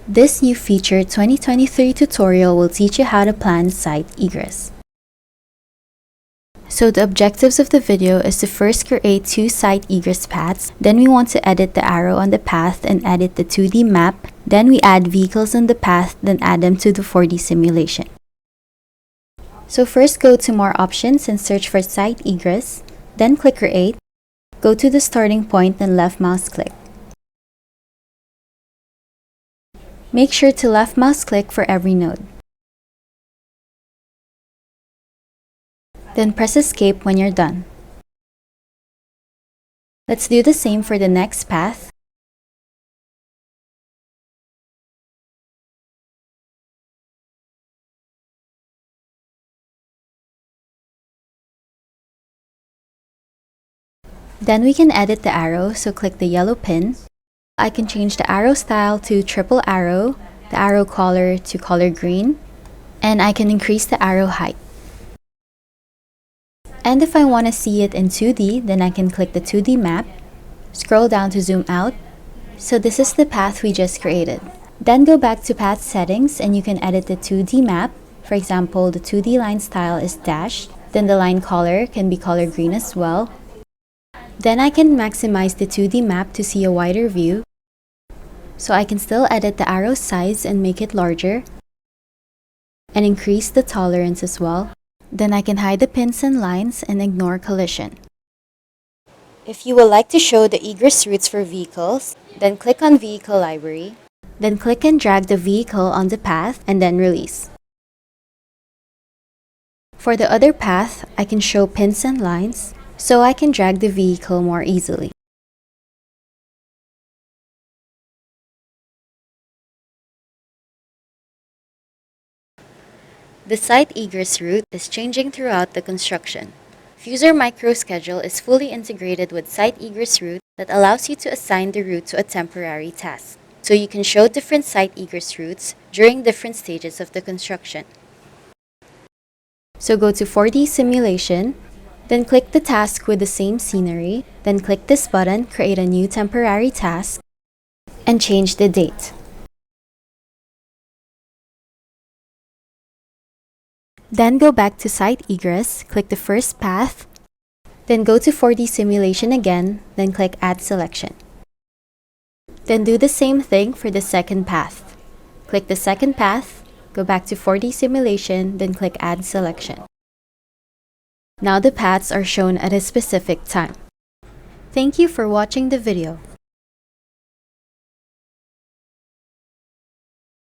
This new feature 2023 tutorial will teach you how to plan site egress. So the objectives of the video is to first create two site egress paths, then we want to edit the arrow on the path and edit the 2D map, then we add vehicles on the path, then add them to the 4D simulation. So first go to More Options and search for Site Egress, then click Create, go to the starting point and left mouse click. Make sure to left mouse click for every node. Then press Escape when you're done. Let's do the same for the next path. Then we can edit the arrow, so click the yellow pin. I can change the arrow style to triple arrow, the arrow color to color green, and I can increase the arrow height. And if I want to see it in 2D, then I can click the 2D map, scroll down to zoom out. So this is the path we just created. Then go back to path settings and you can edit the 2D map. For example, the 2D line style is dashed, then the line color can be color green as well. Then I can maximize the 2D map to see a wider view. So I can still edit the arrow size and make it larger, and increase the tolerance as well. Then I can hide the pins and lines and ignore collision. If you would like to show the egress routes for vehicles, then click on Vehicle Library. Then click and drag the vehicle on the path and then release. For the other path, I can show pins and lines, so I can drag the vehicle more easily. The site egress route is changing throughout the construction. Fuzor microschedule is fully integrated with site egress route that allows you to assign the route to a temporary task, so you can show different site egress routes during different stages of the construction. So go to 4D simulation, then click the task with the same scenery, then click this button, create a new temporary task, and change the date. Then go back to Site Egress, click the first path, then go to 4D simulation again, then click Add Selection. Then do the same thing for the second path. Click the second path, go back to 4D simulation, then click Add Selection. Now the paths are shown at a specific time. Thank you for watching the video.